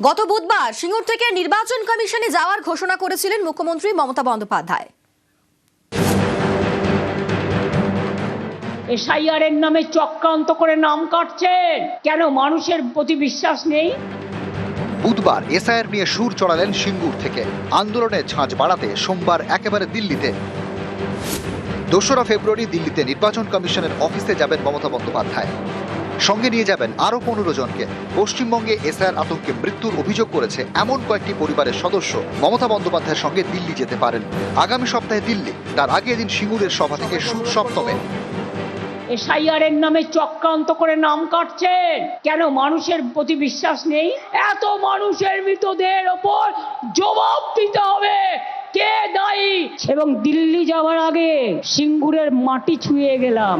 গত বুধবার সিঙ্গুর থেকে নির্বাচন কমিশনে যাওয়ার ঘোষণা করেছিলেন মুখ্যমন্ত্রী মমতা বন্দ্যোপাধ্যায়। এসআইআর এর নামে চক্রান্ত করে নাম কাটছেন কেন? মানুষের প্রতি বিশ্বাস নেই। বুধবার এসআইআর নিয়ে সুর চড়ালেন সিঙ্গুর থেকে। আন্দোলনের ঝাঁঝ বাড়াতে সোমবার একেবারে দিল্লিতে 2রা ফেব্রুয়ারি দিল্লিতে নির্বাচন কমিশনের অফিসে যাবেন মমতা বন্দ্যোপাধ্যায়। সঙ্গে নিয়ে যাবেন আরো 15 জনকে। পশ্চিমবঙ্গে এসআইআর আতঙ্কে মৃত্যুর অভিযোগ করেছে এমন কয়েকটি পরিবারের সদস্য মমতা বন্দ্যোপাধ্যায়ের সঙ্গে দিল্লি যেতে পারেন। আগামী সপ্তাহে দিল্লি, তার আগে এদিন সিঙ্গুরের সভা থেকে সুর সপ্তমে। এসআইআর এর নামে চক্রান্ত করে নাম কাটছেন কেন? মানুষের প্রতি বিশ্বাস নেই। এত মানুষের মৃতদেহের ওপর জবাব দিতে হবে, কে দায়ী। এবং দিল্লি যাওয়ার আগে সিঙ্গুরের মাটি ছুঁয়ে গেলাম।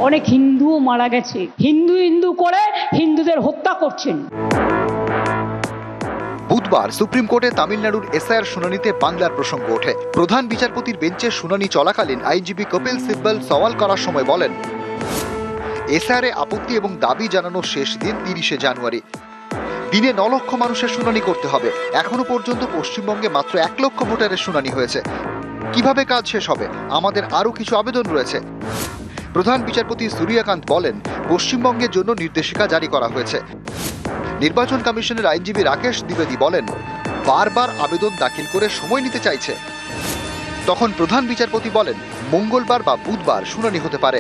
অনেক হিন্দুও মারা গেছে। হিন্দু করে হিন্দুদের হত্যা করছেন। বুধবার সুপ্রিম কোর্টে তামিলনাড়ুর এসআইআর শুনানিতে বাংলার প্রসঙ্গ ওঠে। প্রধান বিচারপতির বেঞ্চে শুনানি চলাকালীন আইনজীবী কপিল সিব্বল সওয়াল করার সময় বলেন, এসআইআরে আপত্তি এবং দাবি জানানোর শেষ দিন 30শে জানুয়ারি। দিনে 9 লক্ষ মানুষের শুনানি করতে হবে। এখনো পর্যন্ত পশ্চিমবঙ্গে মাত্র 1 লক্ষ ভোটারের শুনানি হয়েছে। কিভাবে কাজ শেষ হবে? আমাদের আরো কিছু আবেদন রয়েছে। প্রধান বিচারপতি সূর্যকান্ত বলেন, পশ্চিমবঙ্গের জন্য নির্দেশিকা জারি করা হয়েছে। নির্বাচন কমিশনের আইনজীবী রাকেশ দ্বিবেদী বলেন, বারবার আবেদন দাখিল করে সময় নিতে চাইছে। তখন প্রধান বিচারপতি বলেন, মঙ্গলবার বা বুধবার শুনানি হতে পারে।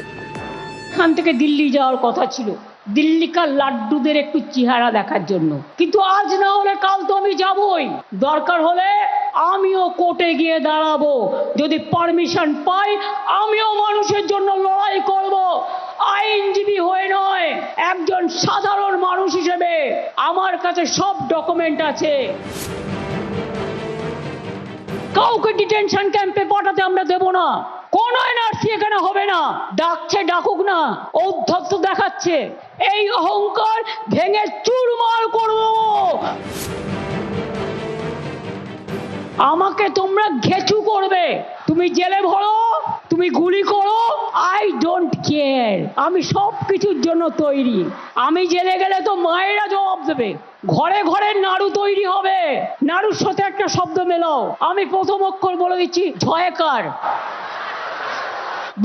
এখান থেকে দিল্লি যাওয়ার কথা ছিল, দিল্লিকার লাড্ডুদের একটু চেহারা দেখার জন্য। কিন্তু আজ না হলে কাল তো আমি যাবই। দরকার হলে আমিও কোর্টে গিয়ে দাঁড়াবো। যদি পারমিশন পাই আমিও মানুষের জন্য লড়াই করব। আইনজীবী হয়ে নয়, একজন সাধারণ মানুষ হিসেবে আমার কাছে সব ডকুমেন্ট আছে। কাউকে ডিটেনশন ক্যাম্পে পাঠাতে আমরা দেব না। কোন এনআরসি এখানে হবে না। ডাকছে ডাকুক না, ঔদ্ধত্য দেখাচ্ছে। এই অহংকার ভেঙে চুরমার করব। আমাকে তোমরা ঘেচু করবে, তুমি জেলে ভরো, তুমি গুলি করো, আই ডোন্ট কেয়ার। আমি সব কিছুর জন্য তৈরি। আমি জেলে গেলে তো মায়েরা জবাব দেবে। ঘরে ঘরে নাড়ু তৈরি হবে। নাড়ুর সাথে একটা শব্দ মেলাও। আমি প্রথম অক্ষর বলে দিচ্ছি, জয়কার।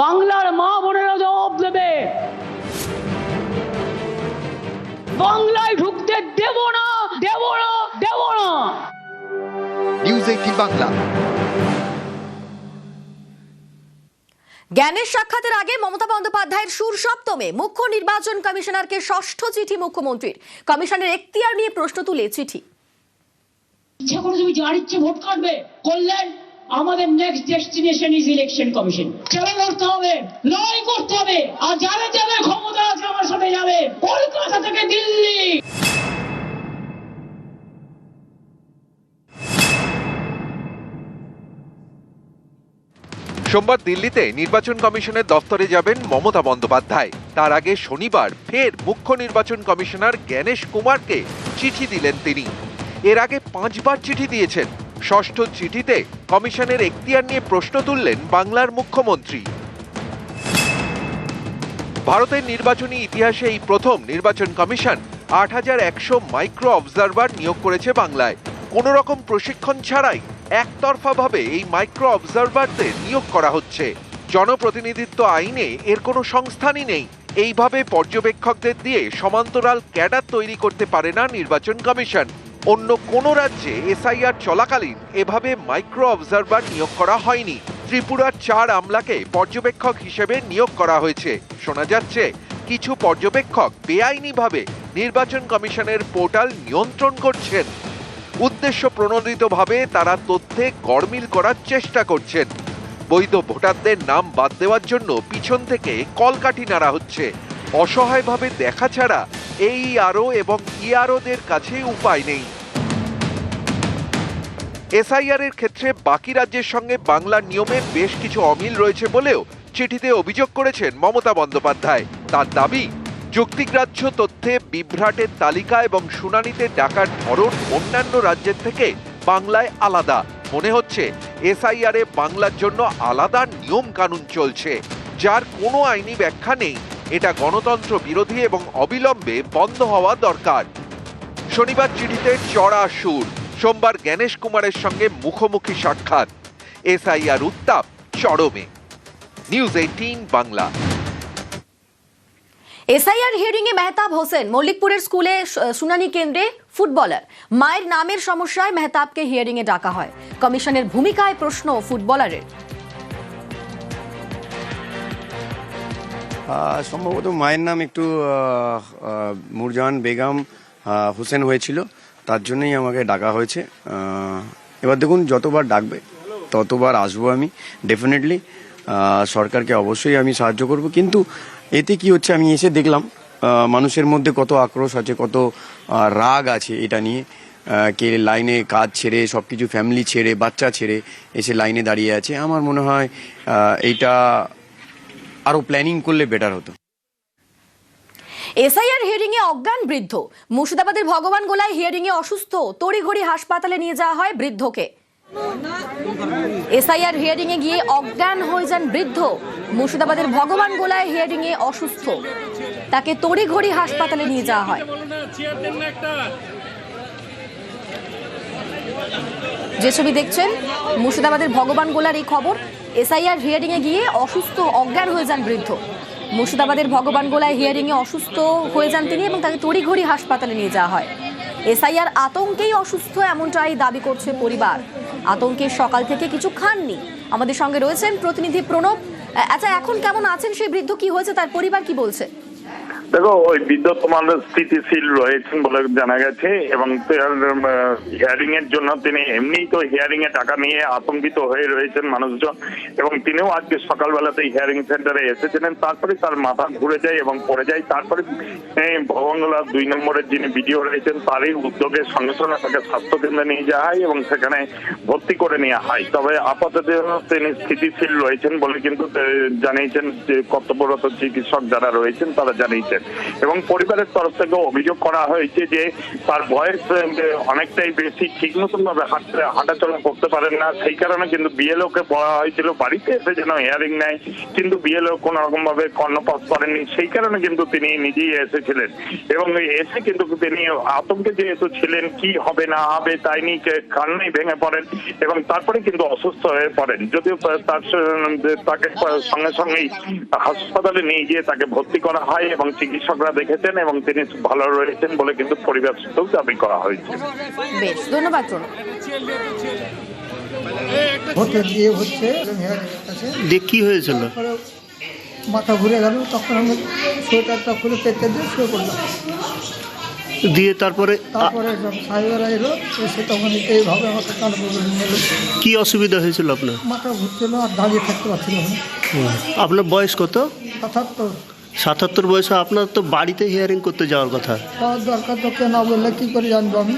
বাংলার মা বোনেরা জবাব দেবে। বাংলায় ঢুকতে দেব না, দেব না, দেব না। নিউজ 18 বাংলা। জ্ঞানের সাক্ষাতের আগে মমতা বন্দ্যোপাধ্যায়ের সুর সপ্তমে মুখ্য নির্বাচন কমিশনারকে ষষ্ঠ চিঠি মুখ্যমন্ত্রীর। কমিশনের এখতিয়ার নিয়ে প্রশ্ন তুলে চিঠি। ইচ্ছা করে তুমি যার ইচ্ছে ভোট কাটবে করলেন। আমাদের next destination is election commission. চলে করতে হবে, লড়াই করতে হবে। আর যারা যাবে ক্ষমতা আছে আমার সাথে যাবে, কলকাতা থেকে দিল্লি। সোমবার দিল্লিতে নির্বাচন কমিশনের দফতরে যাবেন মমতা বন্দ্যোপাধ্যায়। তার আগে শনিবার ফের মুখ্য নির্বাচন কমিশনার জ্ঞানেশ কুমারকে চিঠি দিলেন তিনি। এর আগে 5 বার চিঠি দিয়েছেন। ষষ্ঠ চিঠিতে কমিশনের এখতিয়ার নিয়ে প্রশ্ন তুললেন বাংলার মুখ্যমন্ত্রী। ভারতের নির্বাচনী ইতিহাসে এই প্রথম নির্বাচন কমিশন 8100 মাইক্রো অবজারভার নিয়োগ করেছে বাংলায়। কোনো রকম প্রশিক্ষণ ছাড়াই একতরফাভাবে এই মাইক্রো অবজারভারদের নিয়োগ করা হচ্ছে। জনপ্রতিনিধিত্ব আইনে এর কোনো সংস্থানই নেই। এইভাবে পর্যবেক্ষকদের দিয়ে সমান্তরাল ক্যাডার তৈরি করতে পারে না নির্বাচন কমিশন। অন্য কোনো রাজ্যে এসআইআর চলাকালীন এভাবে মাইক্রো অবজারভার নিয়োগ করা হয়নি। ত্রিপুরার 4 আমলাকে পর্যবেক্ষক হিসেবে নিয়োগ করা হয়েছে। শোনা যাচ্ছে কিছু পর্যবেক্ষক বেআইনিভাবে নির্বাচন কমিশনের পোর্টাল নিয়ন্ত্রণ করছেন। উদ্দেশ্য প্রণোদিতভাবে তারা তথ্যে গড়মিল করার চেষ্টা করছেন। বৈধ ভোটারদের নাম বাদ দেওয়ার জন্য পিছন থেকে কলকাঠি নাড়া হচ্ছে। অসহায়ভাবে দেখা ছাড়া এই আরও এবং ইআরওদের কাছে উপায় নেই। এসআইআর এর ক্ষেত্রে বাকি রাজ্যের সঙ্গে বাংলার নিয়মের বেশ কিছু অমিল রয়েছে বলেও চিঠিতে অভিযোগ করেছেন মমতা বন্দ্যোপাধ্যায়। তার দাবি, যুক্তিগ্রাহ্য তথ্যে বিভ্রাটের তালিকা এবং শুনানিতে ডাকার ধরন অন্যান্য রাজ্যের থেকে বাংলায় আলাদা। মনে হচ্ছে এসআইআর এ বাংলার জন্য আলাদা নিয়ম কানুন চলছে, যার কোনো আইনি ব্যাখ্যা নেই। এটা গণতন্ত্র বিরোধী এবং অবিলম্বে বন্ধ হওয়া দরকার। শনিবার চিঠিতে চড়া সুর, সোমবার জ্ঞানেশ কুমারের সঙ্গে মুখোমুখি সাক্ষাৎ, এসআইআর উত্তাপ চরমে। নিউজ 18 বাংলা। এসআইআর হিয়ারিং এ মেহতাব হোসেন, মল্লিকপুরের স্কুলে শুনানি কেন্দ্রে ফুটবলার, মায়ের নামের সমস্যায় মেহতাবকে হিয়ারিং এ ডাকা হয়। কমিশনের ভূমিকায় প্রশ্ন ফুটবলারের। সম্ভবত মায়ের নাম একটু মুরজান বেগম হোসেন হয়েছিল, তার জন্যই আমাকে ডাকা হয়েছে। এবার দেখুন, যতবার ডাকবে ততবার আসবো আমি ডেফিনেটলি। সরকারকে অবশ্যই আমি সাহায্য করব, কিন্তু এতে কি হচ্ছে আমি এসে দেখলাম মানুষের মধ্যে কত আক্রোশ আছে, কত রাগ আছে এটা নিয়ে। কে লাইনে কাজ ছেড়ে, সব কিছু ফ্যামিলি ছেড়ে, বাচ্চা ছেড়ে এসে লাইনে দাঁড়িয়ে আছে। আমার মনে হয় এইটা আরো প্ল্যানিং করলে বেটার হতো। এসআইআর হিয়ারিং এ অজ্ঞান বৃদ্ধ, মুর্শিদাবাদের ভগবান গোলায় হিয়ারিং এ অসুস্থ, তড়িঘড়ি হাসপাতালে নিয়ে যাওয়া হয় বৃদ্ধকে। এসআইআর হিয়ারিং এ গিয়ে অজ্ঞান হয়ে যান বৃদ্ধ, মুর্শিদাবাদের ভগবান গোলায় হিয়ারিং এ অসুস্থ, তাকে তড়িঘড়ি হাসপাতালে নিয়ে যাওয়া হয়। যে ছবি দেখছেন মুর্শিদাবাদের ভগবান গোলার এই খবর। এসআইআর হিয়ারিং এ গিয়ে অসুস্থ, অজ্ঞান হয়ে যান বৃদ্ধ, মুর্শিদাবাদের ভগবান গোলায় হিয়ারিং এ অসুস্থ হয়ে যান তিনি এবং তাকে তড়িঘড়ি হাসপাতালে নিয়ে যাওয়া হয়। এসআইআর আতঙ্কেই অসুস্থ, এমনটাই দাবি করছে পরিবার। আতঙ্কে সকাল থেকে কিছু খাননি। আমাদের সঙ্গে রয়েছেন প্রতিনিধি প্রণব। আচ্ছা, এখন কেমন আছেন সেই বৃদ্ধ, কি হয়েছে, তার পরিবার কি বলছে? দেখো, ওই বৃদ্ধ তোমার স্থিতিশীল রয়েছেন বলে জানা গেছে, এবং হিয়ারিং এর জন্য তিনি এমনিই তো হিয়ারিং এ টাকা নিয়ে আতঙ্কিত হয়ে রয়েছেন মানুষজন, এবং তিনিও আজকে সকালবেলাতে হিয়ারিং সেন্টারে এসেছিলেন। তারপরে তার মাথা ঘুরে যায় এবং পড়ে যায়। তারপরে ভগবানগোলা 2 নম্বরের যিনি বিডিও রয়েছেন তারই উদ্যোগের সঙ্গে সঙ্গে তাকে স্বাস্থ্য কেন্দ্রে নিয়ে যাওয়া হয় এবং সেখানে ভর্তি করে নেওয়া হয়। তবে আপাতত তিনি স্থিতিশীল রয়েছেন বলে কিন্তু জানিয়েছেন যে কর্তব্যরত চিকিৎসক যারা রয়েছেন তারা জানিয়েছেন। এবং পরিবারের তরফ থেকে অভিযোগ করা হয়েছে যে তার বয়স অনেকটাই বেশি, ঠিক মতন ভাবে হাঁটাচলা করতে পারেন না। সেই কারণে কিন্তু বিএলও কে বলা হয়েছিল বাড়িতে এসে যেন হিয়ারিং নেয়, কিন্তু বিএলও কোন রকম ভাবে কর্ণপাত করেননি। সেই কারণে কিন্তু তিনি নিজেই এসেছিলেন, এবং এসে কিন্তু তিনি আতঙ্কে যেহেতু ছিলেন কি হবে না হবে তাই নিয়ে কান্নায় ভেঙে পড়েন এবং তারপরে কিন্তু অসুস্থ হয়ে পড়েন। যদিও তাকে সঙ্গে সঙ্গেই হাসপাতালে নিয়ে গিয়ে তাকে ভর্তি করা হয় এবং চিকিৎসকরা দেখেছেন এবং তিনি ভালো রয়েছেন বলে কিন্তু পরিবার সূত্রেও দাবি করা হয়েছে। বেশ, ধন্যবাদ। কি হয়েছিল? মাথা ঘুরে গেল, তখন আমি সোয়েটারটা খুলে পেতে দিয়ে শুয়ে পড়লাম। দিয়ে তারপরে সাহেবরা এলো, এসে তখন এইভাবে আমাকে কান নিল। কি অসুবিধা হয়েছিল আপনার? মাথা ঘুরছিল আর দাঁড়িয়ে থাকতে পারছিলাম না। আপনার বয়স কত? 77। 77 বয়সে আপনার তো বাড়িতে হিয়ারিং করতে যাওয়ার কথা। দরকার তো কেন বললে কি করে জানবো আমি?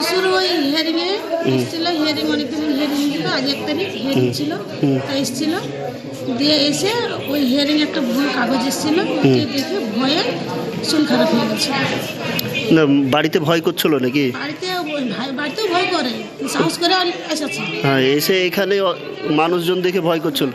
শুরু ওই হিয়ারিং এ এসেছিল, হিয়ারিং অনেকদিন হিয়ারিং ছিল, আজ 1 তারিখ হিয়ারিং ছিল, তাই এসেছিল। দিয়ে এসে ওই হিয়ারিং একটা ভুল কাগজ এসেছিল, দেখে ভয়ে চুল খারাপ হয়ে গেছে। না, বাড়িতে ভয় করছিল নাকি? বাড়িতেও ভয় করে, সাহস করে এসেছে। হ্যাঁ, এসে এখানে মানুষজন দেখে ভয় করছিল।